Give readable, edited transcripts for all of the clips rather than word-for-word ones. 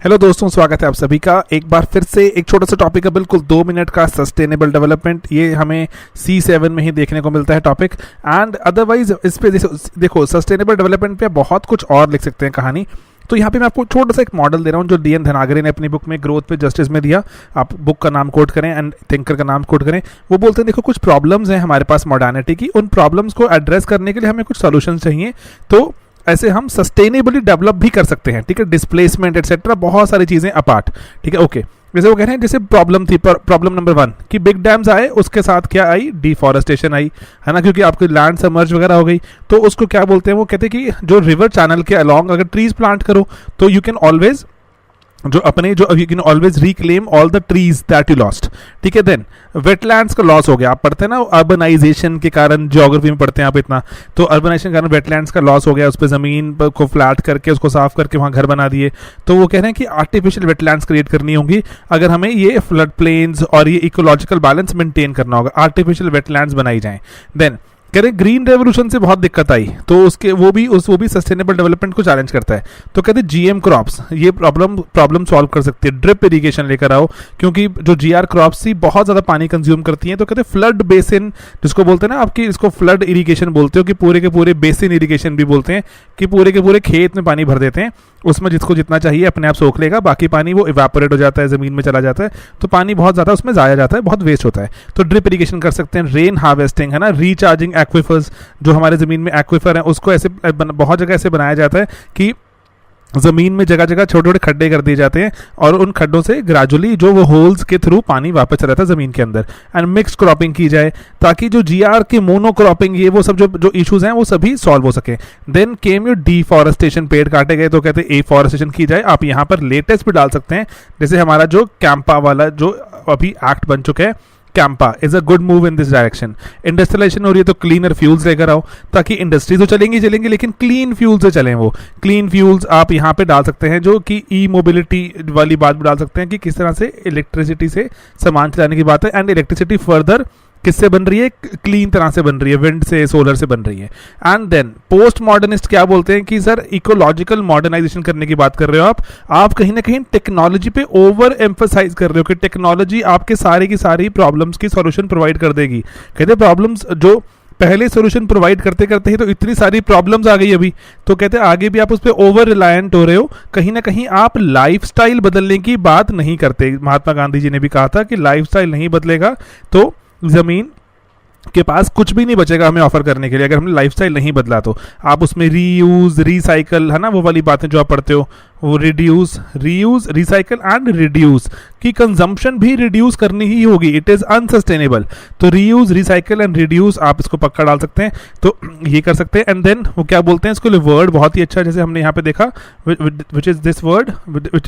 Hello दोस्तों, स्वागत है आप सभी का एक बार फिर से एक छोटा सा टॉपिक है, बिल्कुल 2 मिनट का सस्टेनेबल डेवलपमेंट। ये हमें C7 में ही देखने को मिलता है टॉपिक। एंड अदरवाइज इस पे देखो सस्टेनेबल डेवलपमेंट पे बहुत कुछ और लिख सकते हैं कहानी। तो यहाँ पे मैं आपको छोटा सा एक मॉडल दे रहा हूँ जो D.N. धनागरे ने अपनी बुक में ग्रोथ पे जस्टिस में दिया। आप बुक का नाम कोट करें एंड थिंकर का नाम कोट करें। वो बोलते हैं देखो कुछ प्रॉब्लम्स हैं हमारे पास मॉडर्निटी की, उन प्रॉब्लम्स को एड्रेस करने के लिए हमें कुछ सोल्यूशन चाहिए। तो ऐसे हम सस्टेनेबली डेवलप भी कर सकते हैं, ठीक है। डिस्प्लेसमेंट एटसेट्रा बहुत सारी चीजें अपार्ट, ठीक है, ओके। जैसे वो कह रहे हैं जैसे प्रॉब्लम थी, प्रॉब्लम नंबर 1 कि बिग डैम्स आए, उसके साथ क्या आई, डिफॉरेस्टेशन आई, है ना, क्योंकि आपकी लैंड सबमर्ज वगैरह हो गई। तो उसको क्या बोलते हैं, वो कहते हैं कि जो रिवर चैनल के अलोंग अगर ट्रीज प्लांट करो तो you can always you can always reclaim all the trees that you lost, ठीक है। देन वेटलैंड्स का लॉस हो गया, आप पढ़ते हैं ना अर्बनाइजेशन के कारण, ज्योग्राफी में पढ़ते हैं आप इतना, तो अर्बनाइजेशन के कारण वेटलैंड्स का लॉस हो गया, उस पर जमीन को फ्लैट करके उसको साफ करके वहां घर बना दिए। तो वो कह रहे हैं कि आर्टिफिशियल वेटलैंड्स क्रिएट करनी होंगी अगर हमें ये फ्लड प्लेन्स और ये इकोलॉजिकल बैलेंस मेंटेन करना होगा, आर्टिफिशियल वेटलैंड्स बनाई जाएं। देन कह रहे ग्रीन रेवोल्यूशन से बहुत दिक्कत आई, तो उसके वो भी सस्टेनेबल डेवलपमेंट को चैलेंज करता है। तो कहते GM क्रॉप्स ये प्रॉब्लम सॉल्व कर सकती है, ड्रिप इरिगेशन लेकर आओ, क्योंकि जो GR क्रॉप्स थी बहुत ज़्यादा पानी कंज्यूम करती हैं। तो कहते फ्लड बेसिन जिसको बोलते हैं ना आपकी, इसको फ्लड इरिगेशन बोलते हो कि पूरे के पूरे बेसिन इरिगेशन भी बोलते हैं कि पूरे के पूरे खेत में पानी भर देते हैं, उसमें जिसको जितना चाहिए अपने आप सोख लेगा, बाकी पानी वो इवेपोरेट हो जाता है, ज़मीन में चला जाता है, तो पानी बहुत ज़्यादा उसमें ज़ाया जाता है, बहुत वेस्ट होता है। तो ड्रिप इरिगेशन कर सकते हैं, रेन हार्वेस्टिंग, है ना, रिचार्जिंग एक्विफर्स, जो हमारे ज़मीन में एक्विफर हैं उसको ऐसे बहुत जगह ऐसे बनाया जाता है कि ज़मीन में जगह जगह छोटे छोटे खड्डे कर दिए जाते हैं और उन खड्डों से ग्रेजुअली जो वो होल्स के थ्रू पानी वापस चला जाता है ज़मीन के अंदर। एंड मिक्स्ड क्रॉपिंग की जाए ताकि जो GR की मोनो क्रॉपिंग, ये वो सब जो इश्यूज हैं वो सभी सॉल्व हो सके। देन केम यू डिफॉरेस्टेशन, पेड़ काटे गए तो कहते हैं एफॉरेस्टेशन की जाए। आप यहाँ पर लेटेस्ट भी डाल सकते हैं, जैसे हमारा जो कैंपा वाला जो अभी एक्ट बन चुका है, CAMPA is a good move in this direction. Industrialisation हो रही है तो क्लीनर फ्यूल्स लेकर आओ, ताकि इंडस्ट्रीज तो चलेंगी लेकिन क्लीन फ्यूल से चलें। वो क्लीन फ्यूल्स आप यहाँ पे डाल सकते हैं, जो कि ई मोबिलिटी वाली बात भी डाल सकते हैं कि किस तरह से इलेक्ट्रिसिटी से सामान चलाने की बात है। एंड इलेक्ट्रिसिटी फर्दर किससे बन रही है, क्लीन तरह से बन रही है, विंड से, सोलर से बन रही है। एंड देन पोस्ट मॉडर्निस्ट क्या बोलते हैं कि सर इकोलॉजिकल मॉडर्नाइजेशन करने की बात कर रहे हो आप कहीं ना कहीं टेक्नोलॉजी पे ओवर एम्फसाइज कर रहे हो कि टेक्नोलॉजी आपके सारी की सारी प्रॉब्लम्स की सॉल्यूशन प्रोवाइड कर देगी। कहते प्रॉब्लम्स जो पहले सोल्यूशन प्रोवाइड करते करते ही तो इतनी सारी प्रॉब्लम्स आ गई अभी, तो कहते हैं आगे भी आप उस पर ओवर रिलायंट हो रहे हो, कहीं ना कहीं आप लाइफस्टाइल बदलने की बात नहीं करते। महात्मा गांधी जी ने भी कहा था कि लाइफस्टाइल नहीं बदलेगा तो ज़मीन के पास कुछ भी नहीं बचेगा हमें ऑफर करने के लिए, अगर हमने लाइफस्टाइल नहीं बदला तो। आप उसमें रीयूज, रिसाइकल, है ना, वो वाली बातें जो आप पढ़ते हो, वो reduce, reuse, recycle and reduce की कंजम्पशन भी रिड्यूस करनी ही होगी, इट इज़ अनसस्टेनेबल। तो रीयूज, रिसाइकल एंड रिड्यूस आप इसको पक्का डाल सकते हैं, तो ये कर सकते हैं। एंड देन वो क्या बोलते हैं, इसको वर्ड बहुत ही अच्छा, जैसे हमने यहाँ पे देखा, which is this word,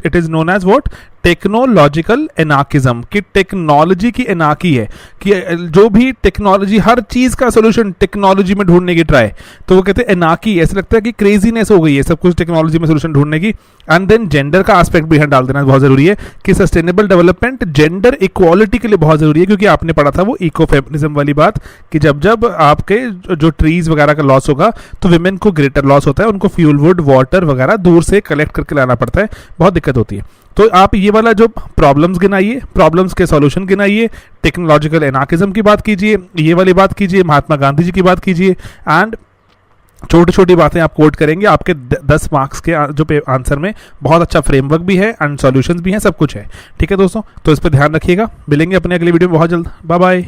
it is known as what, technological anarchism, कि टेक्नोलॉजी की एनार्की है कि जो भी टेक्नोलॉजी, हर चीज का सोल्यूशन टेक्नोलॉजी में ढूंढने की ट्राई, तो वो कहते हैं एनार्की, ऐसा लगता है कि क्रेजीनेस हो गई है सब कुछ टेक्नोलॉजी में सोल्यूशन ढूंढने की। एंड देन जेंडर का एस्पेक्ट भी यहाँ डाल देना बहुत जरूरी है कि सस्टेनेबल डेवलपमेंट जेंडर इक्वालिटी के लिए बहुत जरूरी है, क्योंकि आपने पढ़ा था वो इको फेमिनिज्म वाली बात कि जब आपके जो ट्रीज वगैरह का लॉस होगा तो विमेन को ग्रेटर लॉस होता है, उनको फ्यूल वुड, वाटर वगैरह दूर से कलेक्ट करके लाना पड़ता है, बहुत दिक्कत होती है। तो आप ये वाला जो प्रॉब्लम्स गिनाइए, प्रॉब्लम्स के सॉल्यूशन गिनाइए, टेक्नोलॉजिकल एनार्किज्म की बात कीजिए, ये वाली बात कीजिए, महात्मा गांधी जी की बात कीजिए, एंड छोटी छोटी बातें आप कोट करेंगे, आपके 10 मार्क्स के जो आंसर में बहुत अच्छा फ्रेमवर्क भी है एंड सॉल्यूशंस भी हैं, सब कुछ है, ठीक है दोस्तों। तो इस पर ध्यान रखिएगा, मिलेंगे अपने अगले वीडियो में बहुत जल्द, बाय बाय।